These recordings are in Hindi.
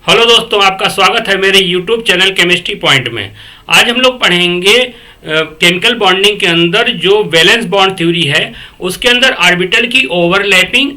हेलो दोस्तों, आपका स्वागत है मेरे YouTube चैनल केमिस्ट्री पॉइंट में। आज हम लोग पढ़ेंगे केमिकल बॉन्डिंग के अंदर जो वैलेंस बॉन्ड थ्योरी है उसके अंदर ऑर्बिटल की ओवरलैपिंग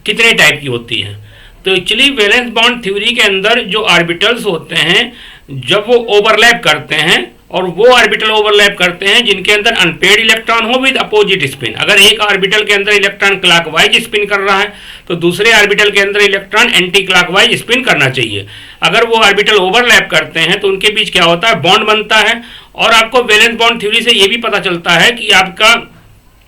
कितने टाइप की होती है। तो एक्चुअली वैलेंस बॉन्ड थ्योरी के अंदर जो ऑर्बिटल्स होते हैं जब वो ओवरलैप करते हैं और वो ऑर्बिटल ओवरलैप करते हैं जिनके अंदर अनपेयर्ड इलेक्ट्रॉन हो विद अपोजिट स्पिन। अगर एक ऑर्बिटल के अंदर इलेक्ट्रॉन क्लॉकवाइज स्पिन कर रहा है तो दूसरे ऑर्बिटल के अंदर इलेक्ट्रॉन एंटी क्लॉकवाइज स्पिन करना चाहिए। अगर वो ऑर्बिटल ओवरलैप करते हैं तो उनके बीच क्या होता है, बॉन्ड बनता है। और आपको वैलेंस बॉन्ड थ्योरी से ये भी पता चलता है कि आपका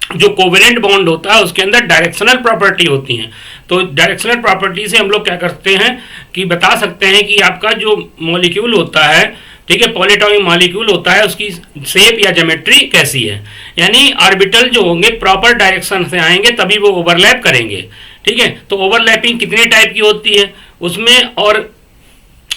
जो कोवेलेंट बॉन्ड होता है उसके अंदर डायरेक्शनल प्रॉपर्टी होती हैं। तो डायरेक्शनल प्रॉपर्टी से हम लोग क्या करते हैं कि बता सकते हैं कि आपका जो मॉलिक्यूल होता है, ठीक है, पॉलीएटॉमिक मॉलिक्यूल होता है, उसकी शेप या ज्योमेट्री कैसी है। यानी ऑर्बिटल जो होंगे प्रॉपर डायरेक्शन से आएंगे तभी वो ओवरलैप करेंगे। ठीक है, तो ओवरलैपिंग कितने टाइप की होती है उसमें, और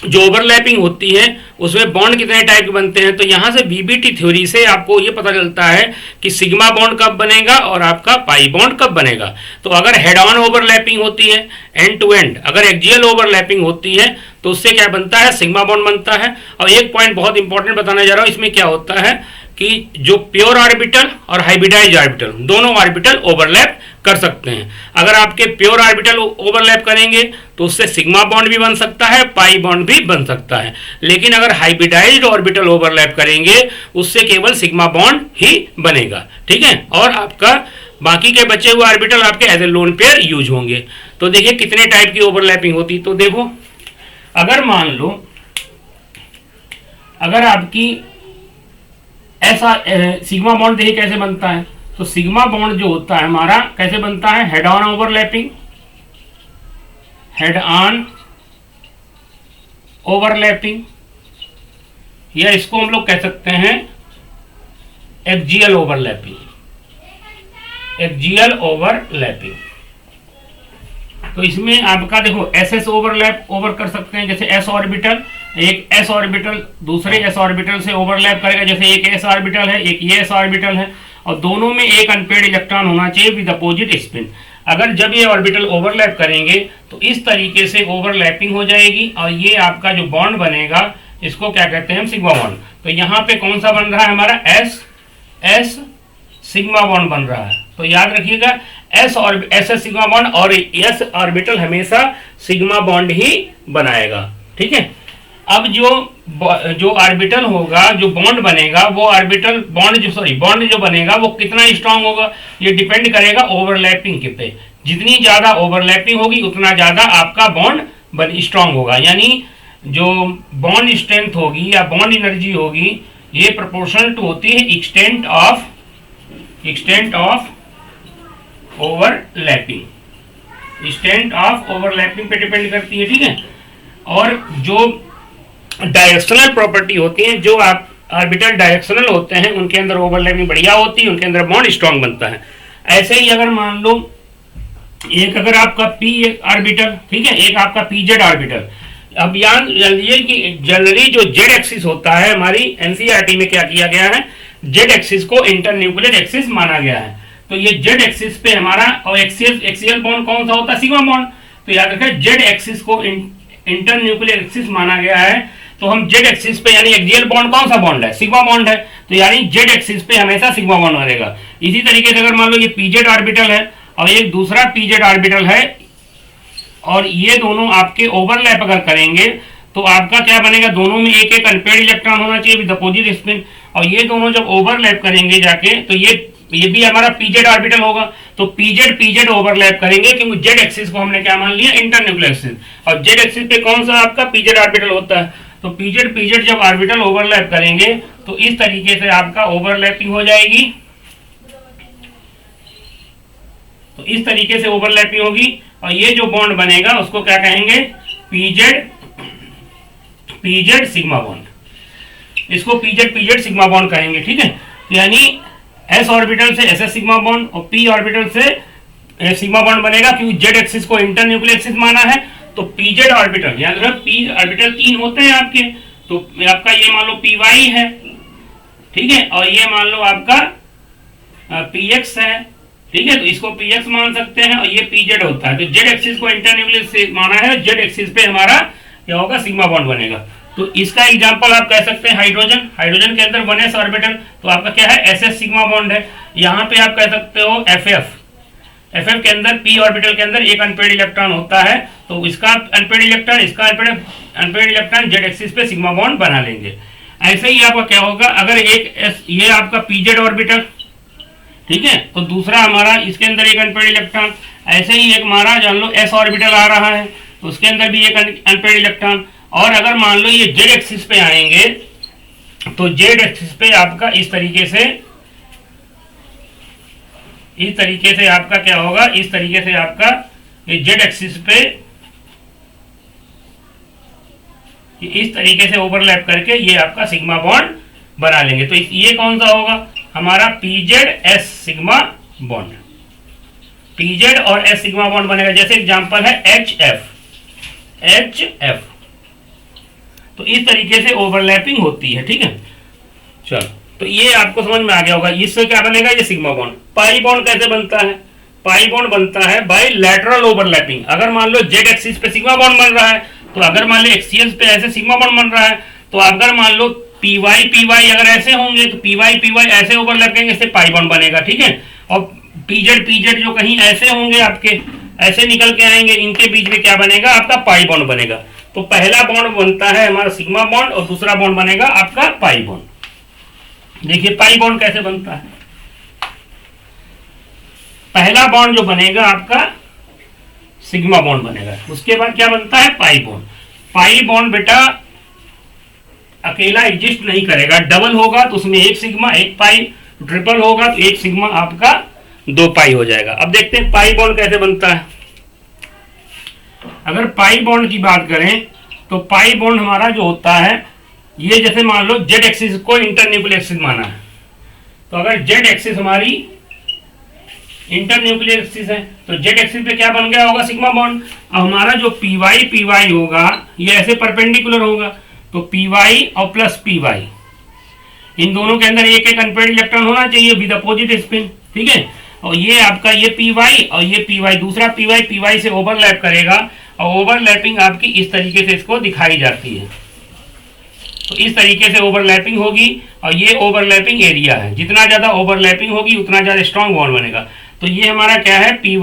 जो ओवरलैपिंग होती है उसमें बॉन्ड कितने टाइप के बनते हैं। तो यहाँ से बीबीटी थ्योरी से आपको ये पता चलता है कि सिग्मा बॉन्ड कब बनेगा और आपका पाई बॉन्ड कब बनेगा। तो अगर हेड ऑन ओवरलैपिंग होती है एंड टू एंड, अगर एक्सियल ओवरलैपिंग होती है तो उससे क्या बनता है, सिग्मा बॉन्ड बनता है। और एक पॉइंट बहुत इंपॉर्टेंट बताने जा रहा हूँ, इसमें क्या होता है कि जो प्योर ऑर्बिटल और हाइब्रिडाइज ऑर्बिटल दोनों ऑर्बिटल ओवरलैप कर सकते हैं। अगर आपके प्योर ऑर्बिटल ओवरलैप करेंगे तो उससे सिग्मा बॉन्ड भी बन सकता है, पाई बॉन्ड भी बन सकता है। लेकिन अगर हाइब्रिडाइज्ड ऑर्बिटल ओवरलैप करेंगे उससे केवल सिग्मा बॉन्ड ही बनेगा। ठीक है, और आपका बाकी के बचे हुए ऑर्बिटल आपके as a lone pair use होंगे। तो देखिए कितने टाइप की ओवरलैपिंग होती। तो देखो, अगर मान लो अगर आपकी ऐसा सिग्मा बॉन्ड देखिए कैसे बनता है। तो सिग्मा बॉन्ड जो होता है हमारा कैसे बनता है, head on overlapping, head on overlapping, या इसको हम लोग कह सकते हैं एक्सियल ओवरलैपिंग, एक्सियल ओवरलैपिंग। तो इसमें आपका देखो एस ओवरलैप ओवर कर सकते हैं, जैसे एस ऑर्बिटल, एक एस ऑर्बिटल दूसरे एस ऑर्बिटल से ओवरलैप करेगा, जैसे एक एस ऑर्बिटल है एक ये एस ऑर्बिटल है, और दोनों में एक अनपेयर्ड इलेक्ट्रॉन होना चाहिए विद अपोजिट स्पिन। अगर जब ये ऑर्बिटल ओवरलैप करेंगे तो इस तरीके से ओवरलैपिंग हो जाएगी और ये आपका जो बॉन्ड बनेगा इसको क्या कहते हैं हम, सिग्मा बॉन्ड। तो यहाँ पे कौन सा बन रहा है हमारा, एस एस सिग्मा बॉन्ड बन रहा है। तो याद रखिएगा एस और एस सिग्मा बॉन्ड, और एस ऑर्बिटल हमेशा सिग्मा बॉन्ड ही बनाएगा। ठीक है, अब जो ऑर्बिटल होगा, जो बॉन्ड बनेगा, वो ऑर्बिटल बॉन्ड जो बनेगा वो कितना स्ट्रांग होगा, ये डिपेंड करेगा ओवरलैपिंग के पे। जितनी ज्यादा ओवरलैपिंग होगी उतना ज्यादा आपका बॉन्ड स्ट्रांग होगा। यानी जो बॉन्ड स्ट्रेंथ होगी या बॉन्ड एनर्जी होगी ये प्रोपोर्शनल टू होती है extent of overlapping, extent of overlapping पे डिपेंड करती है। ठीक है, और जो डायरेक्शनल प्रॉपर्टी होती है, जो आप ऑर्बिटल डायरेक्शनल होते हैं उनके अंदर ओवरलैपिंग बढ़िया होती है, उनके अंदर बॉन्ड स्ट्रांग बनता है। ऐसे ही अगर मान लो एक अगर आपका पी ऑर्बिटल, ठीक है, एक आपका पीजेड ऑर्बिटल। अब याद जानिए कि जनरली जो जेड एक्सिस होता है हमारी एनसीईआरटी में क्या किया गया है, जेड एक्सिस को इंटरन्यूक्लियर एक्सिस माना गया है। तो ये जेड एक्सिस पे हमारा, और एक्सियल बॉन्ड कौन सा होता है, सिग्मा बॉन्ड। तो याद रखें जेड एक्सिस को इंटरन्यूक्लियर एक्सिस माना गया है। तो हम जेड एक्सिस पे यानी एक्सियल बॉन्ड कौन सा बॉन्ड है, सिग्मा बॉन्ड है। तो यानी जेड एक्सिस पे हमेशा सिग्मा बॉन्ड बनेगा। इसी तरीके से अगर मान लो ये पीजेड ऑर्बिटल है और एक दूसरा पीजेड ऑर्बिटल है और ये दोनों आपके ओवरलैप अगर करेंगे तो आपका क्या बनेगा, दोनों में एक एक अनपेयर्ड इलेक्ट्रॉन होना चाहिए विद अपोजिट स्पिन। और ये दोनों जब ओवरलैप करेंगे जाके तो ये भी हमारा पीजेड ऑर्बिटल होगा। तो पीजेड ओवरलैप करेंगे क्योंकि जेड एक्सिस को हमने क्या मान लिया, इंटरन्यूक्लियर एक्सिस, और जेड एक्सिस पे कौन सा आपका पीजेड ऑर्बिटल होता है। तो पीजेड जब ऑर्बिटल ओवरलैप करेंगे तो इस तरीके से आपका ओवरलैपिंग हो जाएगी। तो इस तरीके से ओवरलैपिंग होगी और ये जो बॉन्ड बनेगा उसको क्या कहेंगे, पीजेड सिग्मा बॉन्ड। इसको पीजेड सिग्मा बॉन्ड कहेंगे। ठीक है, तो यानी एस ऑर्बिटल से एस सिग्मा बॉन्ड और पी ऑर्बिटल से सिग्मा बॉन्ड बनेगा क्योंकि जेड एक्सिस को इंटरन्यूक्लियर एक्सिस माना है। तो पीजेड ऑर्बिटल, याद रखो पी ऑर्बिटल 3 होते हैं आपके। तो आपका ये मान लो पी वाई है, ठीक है, और ये मान लो आपका पी एक्स है। ठीक है, तो इसको पी एक्स मान सकते हैं और ये पी जेड होता है। तो जेड एक्सिस को इंटरन्यूक्लियर से माना है, जेड एक्सिस पे हमारा क्या होगा, सिग्मा बॉन्ड बनेगा। तो इसका एग्जांपल आप कह सकते हैं हाइड्रोजन, हाइड्रोजन के अंदर 1s ऑर्बिटल, तो आपका क्या है, ss सिग्मा बॉन्ड है। यहाँ पे आप कह सकते हो ff, ff के अंदर p ऑर्बिटल के अंदर एक अनपेड इलेक्ट्रॉन होता है, तो इसका अनपेड इलेक्ट्रॉन, इसका अनपेड इलेक्ट्रॉन z एक्सिस पे सिग्मा बॉन्ड बना लेंगे। ऐसे ही आपका क्या होगा, अगर एक ये आपका pz ऑर्बिटल, ठीक है, तो दूसरा हमारा इसके अंदर एक अनपेड इलेक्ट्रॉन, ऐसे ही एक हमारा जान लो s ऑर्बिटल आ रहा है, तो उसके अंदर भी एक अनपेड इलेक्ट्रॉन। और अगर मान लो ये z एक्सिस पे आएंगे, तो z एक्सिस पे आपका इस तरीके से आपका क्या होगा, इस तरीके से आपका ये z एक्सिस पे इस तरीके से ओवरलैप करके ये आपका सिग्मा बॉन्ड बना लेंगे। तो ये कौन सा होगा, हमारा pz s sigma bond, pz और s सिग्मा बॉन्ड बनेगा। जैसे एग्जांपल है HF, तो इस तरीके से ओवरलैपिंग होती है, ठीक है। चलो, तो ये आपको समझ में आ गया होगा। इससे क्या बनेगा, ये सिग्मा बॉन्ड। पाई बॉन्ड कैसे बनता है, पाई बॉन्ड बनता है बाय लैटरल ओवरलैपिंग। अगर मान लो z एक्सिस पे सिग्मा बॉन्ड बन रहा है, तो अगर मान लो एक्सिस पे ऐसे सिग्मा बॉन्ड बन रहा है, तो अगर मान लो py अगर ऐसे होंगे, तो py ऐसे ओवरलैप करेंगे, इससे पाई बॉन्ड बनेगा, ठीक है। और pz जो कहीं ऐसे होंगे, आपके ऐसे निकल के आएंगे, इनके बीच में क्या बनेगा, आपका पाई बॉन्ड बनेगा। तो पहला बॉन्ड बनता है हमारा सिग्मा बॉन्ड और दूसरा बॉन्ड बनेगा आपका पाई बॉन्ड। देखिए पाई बॉन्ड कैसे बनता है। पहला बॉन्ड जो बनेगा आपका सिग्मा बॉन्ड बनेगा, उसके बाद क्या बनता है, पाई बॉन्ड। पाई बॉन्ड बेटा अकेला एग्जिस्ट नहीं करेगा, डबल होगा तो उसमें एक सिग्मा एक पाई, ट्रिपल होगा तो एक सिग्मा आपका दो पाई हो जाएगा। अब देखते हैं पाई बॉन्ड कैसे बनता है। अगर पाई बॉन्ड की बात करें, तो पाई बॉन्ड हमारा जो होता है, ये जैसे मान लो जेड एक्सिस को इंटरन्यूक्लियर एक्सिस माना है, तो अगर जेड एक्सिस हमारी इंटरन्यूक्लियर एक्सिस है, तो जेड एक्सिस पे क्या बन गया होगा, सिग्मा बॉन्ड। अब हमारा जो पी वाई होगा, ये ऐसे परपेंडिकुलर होगा, तो पी वाई और प्लस पी वाई, इन दोनों के अंदर एक एक अनपेड इलेक्ट्रॉन होना चाहिए विद अपोजिट स्पिन, ठीक है। और ये आपका ये पी वाई और ये पी वाई, दूसरा पी वाई से ओवरलैप करेगा, और ओवरलैपिंग आपकी इस तरीके से इसको दिखाई जाती है। तो इस तरीके से ओवरलैपिंग होगी, और ये ओवरलैपिंग एरिया है। जितना ज़्यादा ओवरलैपिंग होगी उतना ज़्यादा स्ट्रॉन्ग बॉन्ड बनेगा। तो ये हमारा क्या है, पी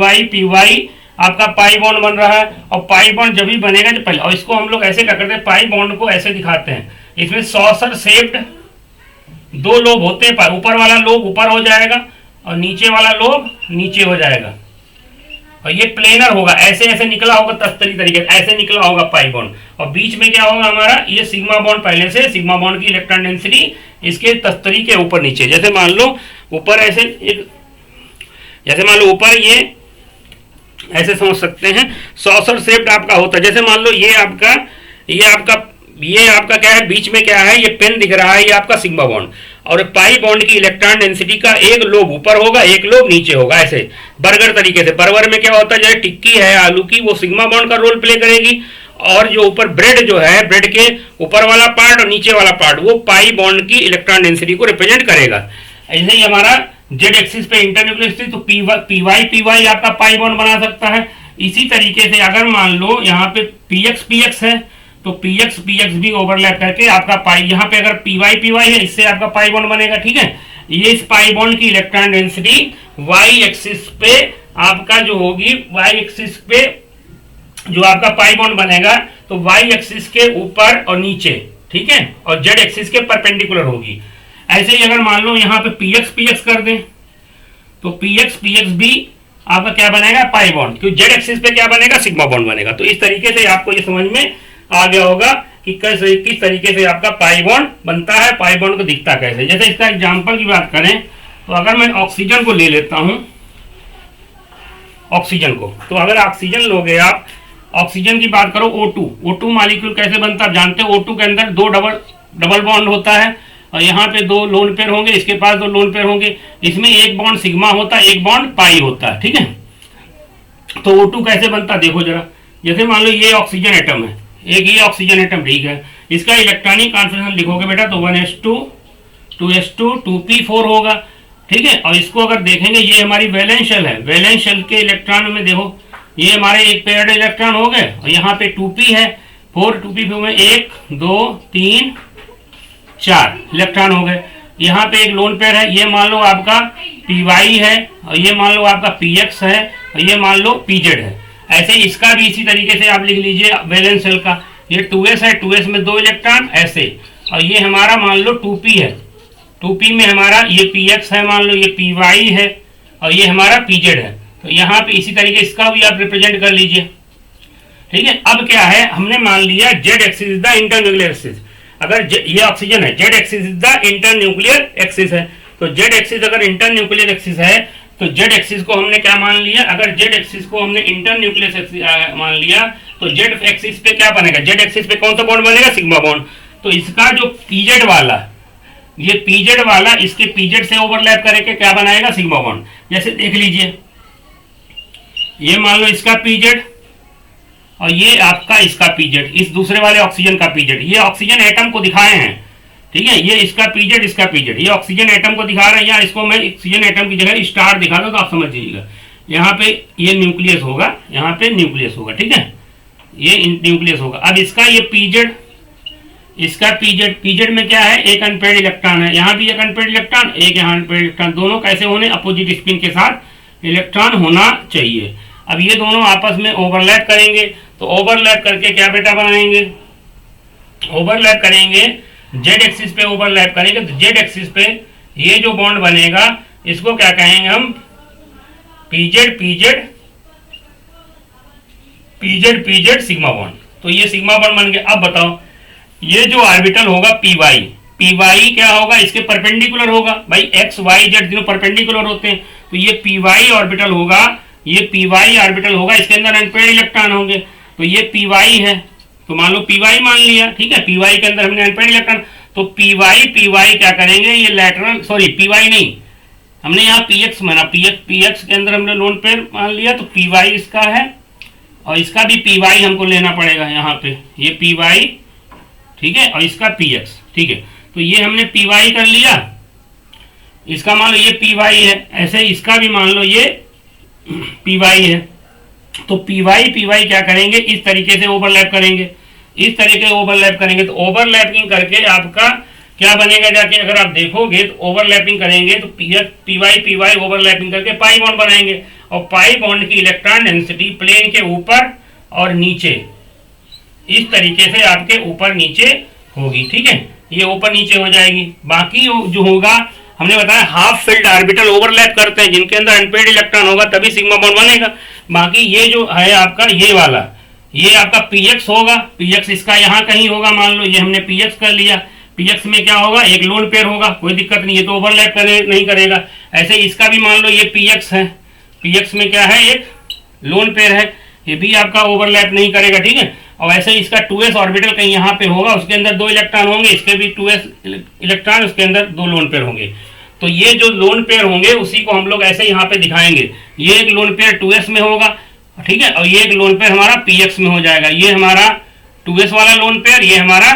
वाई आपका पाई बॉन्ड बन रहा है। और पाई बॉन्ड जब भी बनेगा तो पहले, और इसको हम लोग ऐसे क्या करते हैं, पाई बॉन्ड को ऐसे दिखाते हैं, इसमें सॉसर शेप्ड दो लोब होते हैं, ऊपर वाला लोब ऊपर हो जाएगा और नीचे वाला लोब नीचे हो जाएगा, और ये प्लेनर होगा, ऐसे ऐसे निकला होगा, तस्तरी तरीके से ऐसे निकला होगा पाई बॉन्ड। और बीच में क्या होगा हमारा, ये सिग्मा बॉन्ड, पहले से सिग्मा बॉन्ड की इलेक्ट्रॉन डेंसिटी इसके तस्तरी के ऊपर नीचे, जैसे मान लो ऊपर ऐसे एक, जैसे मान लो ऊपर ये ऐसे समझ सकते हैं, सॉसर शेप्ड आपका होता है। जैसे मान लो ये आपका क्या है, बीच में क्या है, ये पेन दिख रहा है, ये आपका सिग्मा बॉन्ड, और पाई बॉन्ड की इलेक्ट्रॉन डेंसिटी का एक लोब ऊपर होगा, एक लोब नीचे होगा, ऐसे बर्गर तरीके से। बर्गर में क्या होता है, जैसे टिक्की है आलू की, वो सिग्मा बॉन्ड का रोल प्ले करेगी, और जो ऊपर ब्रेड जो है, ब्रेड के ऊपर वाला पार्ट और नीचे वाला पार्ट, वो पाई बॉन्ड की इलेक्ट्रॉन डेंसिटी को रिप्रेजेंट करेगा। ऐसे ही हमारा जेड एक्सिस पे इंटरन्यूक्लियर एक्सिस, तो पी वाई आपका पाई बॉन्ड बना सकता है। इसी तरीके से अगर मान लो यहाँ पे पी एक्स है, तो पी एक्स भी ओवरलैप करके आपका पाई, यहाँ पे अगर पी वाई है, इससे आपका पाई बॉन्ड बनेगा, ठीक है। ये इस पाई बॉन्ड की इलेक्ट्रॉन डेंसिटी वाई एक्सिस पे आपका जो होगी, वाई एक्सिस पे जो आपका पाई बॉन्ड बनेगा, तो वाई एक्सिस के ऊपर और नीचे, ठीक है, और जेड एक्सिस के परपेंडिकुलर होगी। ऐसे ही अगर मान लो यहाँ पे पी एक्स कर दें, तो पी एक्स भी आपका क्या बनेगा, पाई बॉन्ड, क्योंकि जेड एक्सिस पे क्या बनेगा, सिग्मा बॉन्ड बनेगा। तो इस तरीके से आपको ये समझ में आ गया होगा कि कैसे किस तरीके से आपका पाई बॉन्ड बनता है, पाई बॉन्ड को दिखता कैसे। जैसे इसका एग्जांपल की बात करें, तो अगर मैं ऑक्सीजन को ले लेता हूं, ऑक्सीजन को, तो अगर ऑक्सीजन लोगे आप, ऑक्सीजन की बात करो, O2 मॉलिक्यूल कैसे बनता है जानते हो। O2 के अंदर दो डबल बॉन्ड होता है, और यहाँ पे दो लोन पेयर होंगे, इसके पास दो लोन पेयर होंगे, इसमें एक बॉन्ड सिग्मा होता है, एक बॉन्ड पाई होता है, ठीक है। तो O2 कैसे बनता है देखो जरा। जैसे मान लो ये ऑक्सीजन एटम है, एक ये ऑक्सीजन एटम, ठीक है, इसका इलेक्ट्रॉनिक कॉन्फिगरेशन लिखोगे बेटा, तो 1s2 2s2 2p4 होगा, ठीक है। और इसको अगर देखेंगे, ये हमारी वैलेंस शेल है, वैलेंस शेल के इलेक्ट्रॉन में देखो, ये हमारे एक पेयर्ड इलेक्ट्रॉन हो गए, और यहाँ पे 2p है, 4 2p4 में 1 2 3 4 इलेक्ट्रॉन हो गए। यहाँ पे एक लोन पेयर है, ये मान लो आपका py है और ये मान लो आपका px है और ये मान लो pz है। ऐसे इसका भी इसी तरीके से आप लिख लीजिए वैलेंस शेल का, ये 2s है, 2s में 2 इलेक्ट्रॉन ऐसे, और ये हमारा मान लो 2p है, 2p में हमारा ये px है, मान लो ये py है और ये हमारा pz है। तो यहाँ पे इसी तरीके इसका भी आप रिप्रेजेंट कर लीजिए। ठीक है, अब क्या है, हमने मान लिया Z axis is the internuclear axis. अगर ये ऑक्सीजन है, Z axis is the internuclear axis है, तो जेड एक्सिस अगर इंटरन्यूक्लियर एक्सिस है तो जेड एक्सिस को हमने क्या मान लिया, अगर जेड एक्सिस को हमने इंटरन्यूक्लियर एक्सिस मान लिया तो जेड एक्सिस पे क्या बनेगा, जेड एक्सिस पे कौन सा बॉन्ड बनेगा, सिग्मा बॉन्ड। तो इसका जो पीजेड वाला, ये पीजेड वाला इसके पीजेड से ओवरलैप करके क्या बनाएगा, सिग्मा बॉन्ड। जैसे देख लीजिए, ये मान लो इसका पीजेड और ये आपका इसका पीजेड, इस दूसरे वाले ऑक्सीजन का पीजेड, ये ऑक्सीजन एटम को दिखाए हैं। ठीक है, ये इसका पीजेड इसका पीजेड, ये ऑक्सीजन एटम को दिखा रहे हैं, या इसको मैं ऑक्सीजन एटम की जगह स्टार दिखा दूं तो आप समझ जाइएगा। यहाँ पे ये न्यूक्लियस होगा, यहाँ पे न्यूक्लियस होगा। ठीक है, ये न्यूक्लियस होगा। अब इसका ये पीजेड, इसका पीजेड, पीजेड में क्या है, एक अनपेयर्ड इलेक्ट्रॉन है, यहाँ भी एक अनपेयर्ड इलेक्ट्रॉन, एक यहाँ अनपेयर्ड इलेक्ट्रॉन, दोनों कैसे होने, अपोजिट स्पिन के साथ इलेक्ट्रॉन होना चाहिए। अब ये दोनों आपस में ओवरलैप करेंगे, तो ओवरलैप करके क्या बेटा बनाएंगे, ओवरलैप करेंगे, जेड एक्सिस पे ओवरलैप करेंगे, तो जेड एक्सिस पे ये जो बॉन्ड बनेगा इसको क्या कहेंगे हम, PZ PZ PZ PZ sigma bond. तो ये सिग्मा बॉन्ड बन गया। अब बताओ, ये जो ऑर्बिटल होगा पीवाई, पीवाई क्या होगा, इसके परपेंडिकुलर होगा। भाई एक्स वाई जेड तीनों परपेंडिकुलर होते हैं, तो ये पीवाई ऑर्बिटल होगा, ये पीवाई ऑर्बिटल होगा, इसके अंदर अनपेयर्ड इलेक्ट्रॉन होंगे, तो ये पीवाई है, तो मान लो पीवाई मान लिया। ठीक है, पीवाई के अंदर हमने अनपेयर्ड इलेक्ट्रॉन, तो पीवाई पीवाई क्या करेंगे, ये लैटरल, सॉरी पीवाई नहीं, हमने यहाँ पीएक्स माना, पीएक्स के अंदर हमने लोन पेयर मान लिया, तो पीवाई इसका है और इसका भी पीवाई हमको लेना पड़ेगा यहाँ पे, ये पीवाई। ठीक है, और इसका पीएक्स। ठीक है, तो ये हमने पीवाई कर लिया, इसका मान लो ये पीवाई है, ऐसे इसका भी मान लो ये पीवाई है, तो पीवाई पीवाई क्या करेंगे, इस तरीके से ओवरलैप करेंगे, इस तरीके से ओवरलैप करेंगे, तो ओवरलैपिंग करके आपका क्या बनेगा, जाके अगर आप देखोगे तो ओवरलैपिंग करेंगे तो पीवाई पीवाई ओवरलैपिंग करके पाई बॉन्ड बनाएंगे, और पाई बॉन्ड की इलेक्ट्रॉन डेंसिटी प्लेन के ऊपर और नीचे इस तरीके से आपके ऊपर नीचे होगी। ठीक है, ये ऊपर नीचे हो जाएगी। बाकी जो होगा हमने बताया हाफ फिल्ड ऑर्बिटल ओवरलैप करते हैं, जिनके अंदर अनपेयर्ड इलेक्ट्रॉन होगा तभी सिग्मा बॉन्ड बनेगा। बाकी ये जो है आपका ये वाला, ये आपका पीएक्स होगा, पीएक्स इसका यहाँ कहीं होगा, मान लो ये हमने पीएक्स कर लिया, पीएक्स में क्या होगा, एक लोन पेयर होगा, कोई दिक्कत नहीं, ये तो ओवरलैप नहीं करेगा। ऐसे इसका भी मान लो ये पीएक्स है, पीएक्स में क्या है, एक लोन पेयर है, ये भी आपका ओवरलैप नहीं करेगा। ठीक है, और ऐसे इसका 2s ऑर्बिटल कहीं यहाँ पे होगा, उसके अंदर 2 इलेक्ट्रॉन होंगे, इसके भी 2s इलेक्ट्रॉन, उसके अंदर 2 लोन पेयर होंगे। तो ये जो लोन पेयर होंगे उसी को हम लोग ऐसे यहाँ पे दिखाएंगे, ये एक लोन पेयर 2s में होगा। ठीक है, और ये एक लोन पेयर हमारा px में हो जाएगा, ये हमारा 2s वाला लोन पेयर, ये हमारा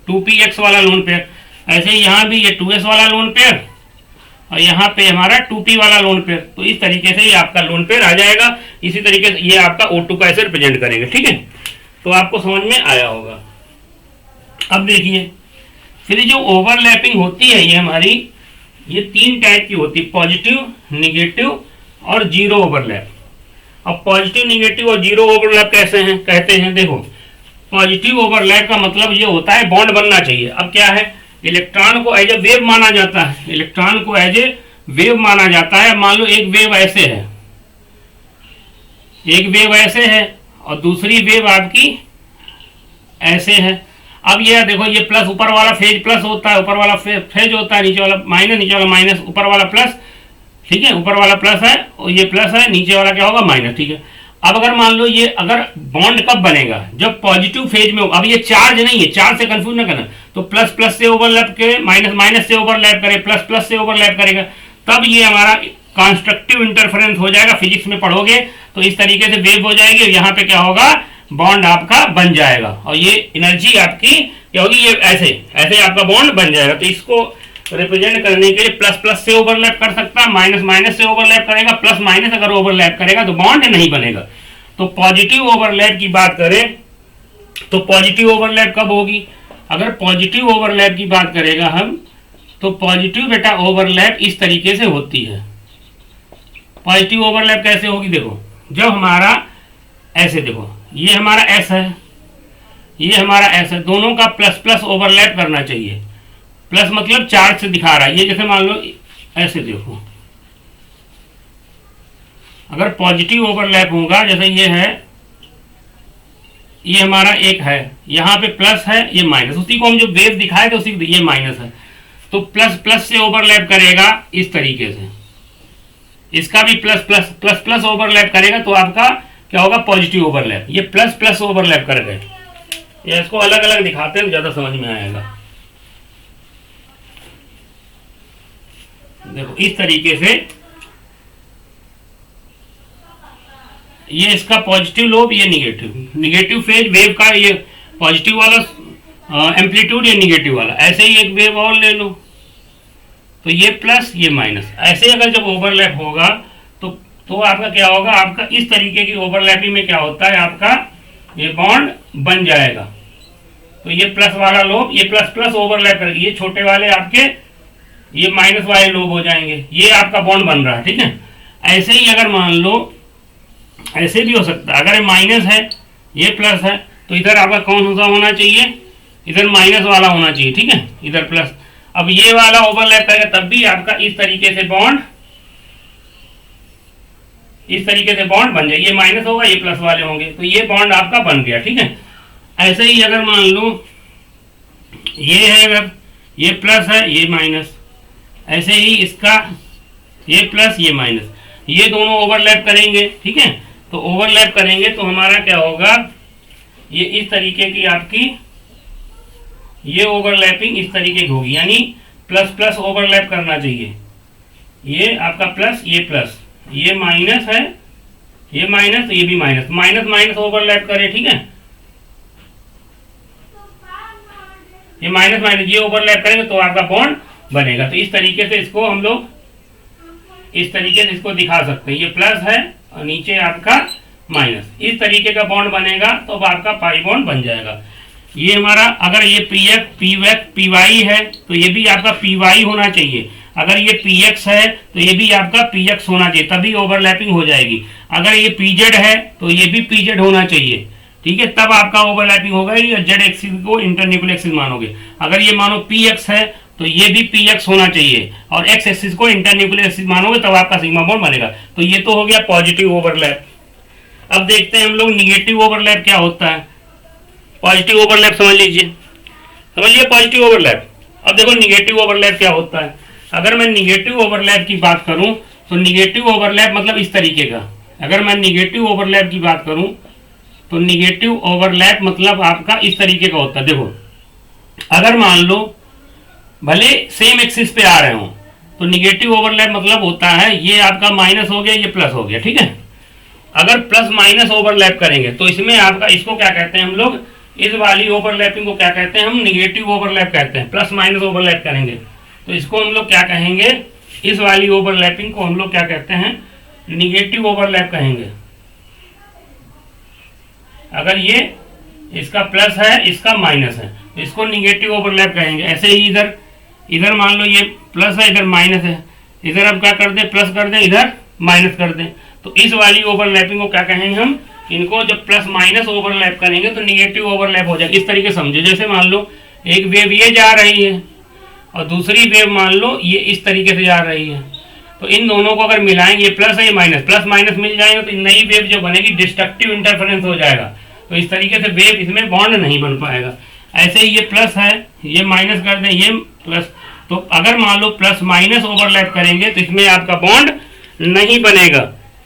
2px वाला लोन पेयर। ऐसे यहाँ भी ये 2s वाला लोन पेयर और यहाँ पे हमारा 2p वाला लोन पेयर। तो इस तरीके से ये आपका लोन पेयर आ जाएगा। इसी तरीके से ये आपका O2 का ऐसे रिप्रेजेंट करेंगे। ठीक है, तो आपको समझ में आया होगा। अब देखिए, फिर जो ओवरलैपिंग होती है ये हमारी, ये 3 टाइप की होती है, पॉजिटिव, निगेटिव और जीरो ओवरलैप। अब पॉजिटिव, निगेटिव और जीरो ओवरलैप कैसे हैं, कहते हैं, देखो पॉजिटिव ओवरलैप का मतलब ये होता है बॉन्ड बनना चाहिए। अब क्या है, इलेक्ट्रॉन को एज ए वेव माना जाता है, इलेक्ट्रॉन को एज ए वेव माना जाता है। मान लो एक वेव ऐसे है, एक वेव ऐसे है और दूसरी वेव आपकी ऐसे है। अब ये देखो, ये प्लस, ऊपर वाला फेज प्लस होता है, ऊपर वाला फेज होता है, नीचे वाला माइनस, नीचे वाला माइनस, ऊपर वाला प्लस। ठीक है, ऊपर वाला प्लस है और ये प्लस है, नीचे वाला क्या होगा, माइनस। ठीक है, अब अगर मान लो ये, अगर बॉन्ड कब बनेगा, जब पॉजिटिव फेज में हो। अब ये चार्ज नहीं है, चार्ज से कंफ्यूज ना करना, तो प्लस प्लस से ओवरलैप करे, माइनस माइनस से ओवरलैप करे, प्लस प्लस से ओवरलैप करेगा, तब ये हमारा कॉन्स्ट्रक्टिव इंटरफेरेंस हो जाएगा। फिजिक्स में पढ़ोगे तो इस तरीके से वेव हो जाएगी और यहाँ पे क्या होगा, बॉन्ड आपका बन जाएगा और ये एनर्जी आपकी क्या होगी, ये ऐसे ऐसे आपका बॉन्ड बन जाएगा। तो इसको रिप्रेजेंट करने के लिए प्लस प्लस से ओवरलैप कर सकता है, माइनस माइनस से ओवरलैप करेगा, प्लस माइनस अगर ओवरलैप करेगा तो बॉन्ड नहीं बनेगा। तो पॉजिटिव ओवरलैप की बात करें तो पॉजिटिव ओवरलैप कब होगी? अगर पॉजिटिव ओवरलैप की बात करेगा हम, तो पॉजिटिव बेटा ओवरलैप इस तरीके से होती है। पॉजिटिव ओवरलैप कैसे होगी? देखो, जब हमारा ऐसे, देखो ये हमारा एस है, ये हमारा एस है, दोनों का प्लस प्लस ओवरलैप करना चाहिए। प्लस मतलब चार्ज से दिखा रहा है, ये जैसे मान लो ऐसे देखो, अगर पॉजिटिव ओवरलैप होगा, जैसे ये है, ये हमारा एक है, यहाँ पे प्लस है, ये माइनस, उसी को हम जो वेव दिखाए थे उसी को, ये माइनस है, तो प्लस प्लस से ओवरलैप करेगा इस तरीके से, इसका भी plus plus plus plus overlap करेगा, तो आपका क्या होगा? Positive overlap. ये प्लस प्लस ओवरलैप कर गए। ये इसको अलग अलग दिखाते हैं, ज्यादा समझ में आएगा। देखो इस तरीके से ये इसका पॉजिटिव लोब, ये निगेटिव फेज वेव का, ये पॉजिटिव वाला एम्पलीट्यूड, ये निगेटिव वाला। ऐसे ही एक वेव और ले लो, तो ये प्लस ये माइनस, ऐसे अगर जब ओवरलैप होगा तो आपका क्या होगा? आपका इस तरीके की ओवरलैपिंग में क्या होता है? आपका ये बॉन्ड बन जाएगा। तो ये प्लस वाला लोब, ये प्लस प्लस ओवरलैप करेगी, ये छोटे वाले आपके ये माइनस वाले लोब हो जाएंगे, ये आपका बॉन्ड बन रहा है। ठीक है, ऐसे ही अगर मान लो ऐसे भी हो सकता है, अगर माइनस है ये प्लस है, तो इधर आपका कौन सा होना चाहिए? इधर माइनस वाला होना चाहिए। ठीक है, इधर प्लस। अब ये वाला ओवरलैप करेगा, तब भी आपका इस तरीके से बॉन्ड, इस तरीके से बॉन्ड बन जाए। ये माइनस होगा, ये प्लस वाले होंगे, तो ये बॉन्ड आपका बन गया। ठीक है, ऐसे ही अगर मान लो ये है, अगर ये प्लस है ये माइनस, ऐसे ही इसका ये प्लस ये माइनस, ये दोनों ओवरलैप करेंगे। ठीक है, तो ओवरलैप करेंगे तो हमारा क्या होगा? ये इस तरीके की आपकी ये ओवरलैपिंग इस तरीके की होगी, यानी प्लस प्लस ओवरलैप करना चाहिए। ये आपका प्लस, ये प्लस, ये माइनस है, ये माइनस, ये भी माइनस, माइनस माइनस ओवरलैप करे। ठीक है, ये माइनस माइनस ये ओवरलैप करेंगे तो आपका बॉन्ड बनेगा। तो इस तरीके से इसको हम लोग इस तरीके से इसको दिखा सकते हैं। ये प्लस है और नीचे आपका माइनस, इस तरीके का बॉन्ड बनेगा तो अब आपका पाई बॉन्ड बन जाएगा। ये हमारा, अगर ये पी वाई है तो ये भी आपका पी वाई होना चाहिए। अगर ये पी एक्स है तो ये भी आपका पी एक्स होना चाहिए, तभी ओवरलैपिंग हो जाएगी। अगर ये पी जेड है तो ये भी पी जेड होना चाहिए। ठीक है, तब आपका ओवरलैपिंग होगा। या जेड एक्सिस को इंटरन्यूक्लियर एक्सिस मानोगे। अगर ये मानो पी एक्स है तो ये भी पी एक्स होना चाहिए, और एक्स एक्सिस को इंटरन्यूक्लियर एक्सिस मानोगे तब आपका सिग्मा बॉन्ड बनेगा। तो ये तो हो गया पॉजिटिव ओवरलैप। अब देखते हैं हम लोग निगेटिव ओवरलैप क्या होता है। पॉजिटिव ओवरलैप समझ लीजिए, समझिए पॉजिटिव ओवरलैप। अब देखो निगेटिव ओवरलैप क्या होता है। अगर मैं निगेटिव ओवरलैप की बात करूं तो निगेटिव ओवरलैप मतलब इस तरीके का। अगर मैं निगेटिव ओवरलैप की बात करूं तो निगेटिव ओवरलैप मतलब आपका इस तरीके का होता है। देखो, अगर मान लो भले सेम एक्सिस पे आ रहे हो तो निगेटिव ओवरलैप मतलब होता है ये आपका माइनस हो गया, ये प्लस हो गया। ठीक है, अगर प्लस माइनस ओवरलैप करेंगे तो इसमें आपका, इसको क्या कहते हैं हम लोग, इस वाली ओवरलैपिंग को क्या कहते हैं हम? निगेटिव ओवरलैप कहते हैं। प्लस माइनस ओवरलैप करेंगे तो इसको हम लोग क्या कहेंगे? इस वाली ओवरलैपिंग को हम लोग क्या कहते हैं? निगेटिव ओवरलैप कहेंगे। अगर ये इसका प्लस है, इसका माइनस है, तो इसको निगेटिव ओवरलैप कहेंगे। ऐसे ही इधर मान लो ये प्लस है, इधर माइनस है, इधर अब क्या कर दें? प्लस कर दें, इधर माइनस कर दें, तो इस वाली ओवरलैपिंग को क्या कहेंगे हम? इनको जब प्लस माइनस ओवरलैप करेंगे तो निगेटिव ओवरलैप हो जाएगा। इस तरीके समझो, जैसे मान लो एक वेव ये जा रही है और दूसरी वेव मान लो ये इस तरीके से जा रही है, तो इन दोनों को अगर मिलाएंगे, ये प्लस है ये माइनस, प्लस माइनस मिल जाएगा तो नई वेव जो बनेगी डिस्ट्रक्टिव इंटरफेरेंस हो जाएगा। तो इस तरीके से वेव इसमें बॉन्ड नहीं बन पाएगा। ऐसे ही ये प्लस है, ये माइनस कर दें, ये प्लस, तो अगर मान लो प्लस माइनस ओवरलैप करेंगे तो इसमें आपका बॉन्ड नहीं बनेगा।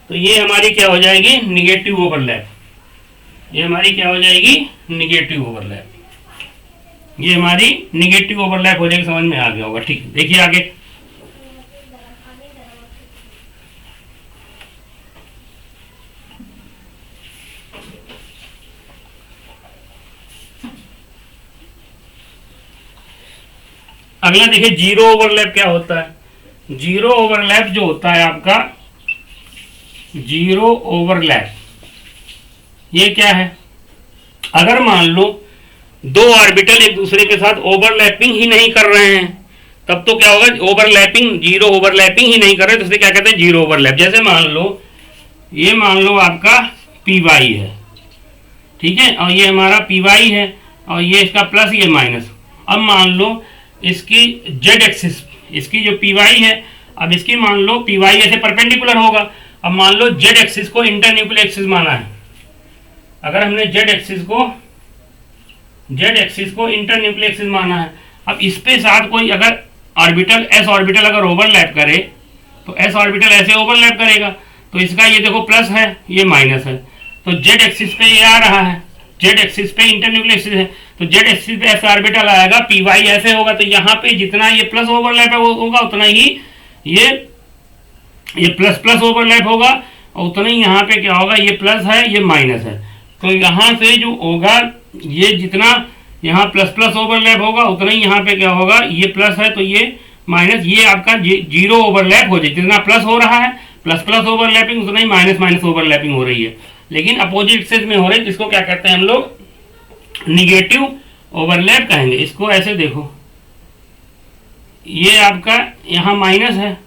तो ये हमारी क्या हो जाएगी? Negative overlap. ये हमारी क्या हो जाएगी? Negative overlap. ये हमारी निगेटिव ओवरलैप हो जाएगी। समझ में आ गया होगा। ठीक, देखिए आगे। अगला देखिए जीरो ओवरलैप क्या होता है। जीरो ओवरलैप जो होता है आपका, जीरो ओवरलैप ये क्या है? अगर मान लो दो ऑर्बिटल एक दूसरे के साथ ओवरलैपिंग ही नहीं कर रहे हैं, तब तो क्या होगा, ओवरलैपिंग, जीरो ओवरलैपिंग ही नहीं कर रहे तो उसे क्या कहते हैं, जीरो ओवरलैप। जैसे मान लो आपका पी वाई है, ठीक है, और ये हमारा पी वाई है, और ये इसका प्लस, ये माइनस। अब मान लो इसकी जेड एक्सिस, इसकी जो पी वाई है, अब इसकी मान लो पी वाई ऐसे परपेंडिकुलर होगा। अब मान लो जेड एक्सिस को इंटरन्यूक्लियर एक्सिस माना है। अगर हमने जेड एक्सिस को इंटरन्यूक्लियर एक्सिस माना है, अब इस पे साथ कोई अगर ऑर्बिटल, एस ऑर्बिटल अगर ओवरलैप करे तो एस ऑर्बिटल ऐसे ओवरलैप करेगा, तो इसका ये देखो प्लस है, ये माइनस है, तो जेड एक्सिस पे ये आ रहा है, जेड एक्सिस पे इंटरन्यूक्लियर एक्सिस है, तो जेड एक्सिस पे एस ऑर्बिटल आएगा, पी वाई ऐसे होगा, तो यहाँ पे जितना ये प्लस ओवरलैप होगा उतना ही ये प्लस प्लस ओवरलैप होगा, और उतना ही यहाँ पे क्या होगा, ये प्लस है, ये माइनस है। तो यहाँ से जो होगा, ये जितना यहाँ प्लस प्लस ओवरलैप होगा उतना ही यहाँ पे क्या होगा, ये प्लस है तो ये माइनस, ये आपका जीरो ओवरलैप हो जाए। जितना प्लस हो रहा है प्लस प्लस ओवरलैपिंग, उतना ही माइनस माइनस ओवरलैपिंग हो रही है, लेकिन अपोजिट एक्सिस में हो रही है, जिसको क्या कहते हैं हम लोग, निगेटिव ओवरलैप कहेंगे। इसको ऐसे देखो, ये आपका यहाँ माइनस है,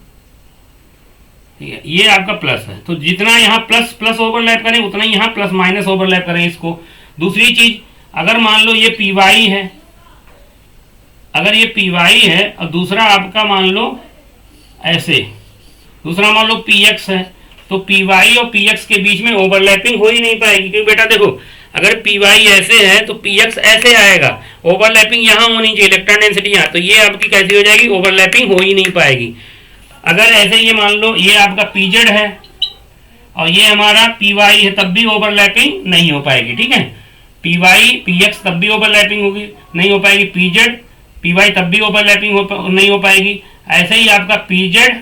ठीक है, ये आपका प्लस है, तो जितना यहाँ प्लस प्लस ओवरलैप करें उतना ही यहाँ प्लस माइनस ओवरलैप करें इसको। दूसरी चीज, अगर मान लो ये पी वाई है, अगर ये पी वाई है और दूसरा आपका मान लो ऐसे, दूसरा मान लो पी एक्स है, तो पी वाई और पी एक्स के बीच में ओवरलैपिंग हो ही नहीं पाएगी, क्योंकि बेटा देखो अगर पी वाई ऐसे है तो पी एक्स ऐसे आएगा, ओवरलैपिंग यहाँ होनी चाहिए, इलेक्ट्रॉन डेंसिटी यहाँ, तो ये आपकी कैसी हो जाएगी, ओवरलैपिंग हो ही नहीं पाएगी। अगर ऐसे ये मान लो ये आपका पी जेड है और ये हमारा पी वाई है, तब भी ओवरलैपिंग नहीं हो पाएगी, ठीक है, पी वाई पी एक्स तब भी ओवरलैपिंग होगी, नहीं हो पाएगी, पी जेड पी वाई तब भी ओवरलैपिंग नहीं हो पाएगी। ऐसे ही आपका पी जेड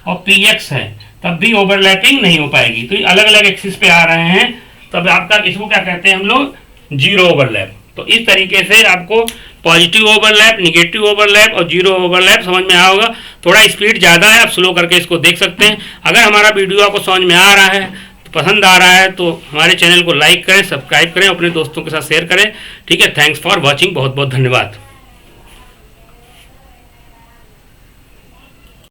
और पी एक्स है तब भी ओवरलैपिंग नहीं हो पाएगी, तो अलग अलग एक्सिस पे आ रहे हैं, तब आपका इसको क्या कहते हैं हम लोग, जीरो ओवरलैप। तो इस तरीके से आपको पॉजिटिव ओवरलैप, निगेटिव ओवरलैप और जीरो ओवरलैप समझ में आया होगा। थोड़ा स्पीड ज़्यादा है, आप स्लो करके इसको देख सकते हैं। अगर हमारा वीडियो आपको समझ में आ रहा है, पसंद आ रहा है, तो हमारे चैनल को लाइक करें, सब्सक्राइब करें, अपने दोस्तों के साथ शेयर करें, ठीक है। थैंक्स फॉर वॉचिंग, बहुत बहुत धन्यवाद।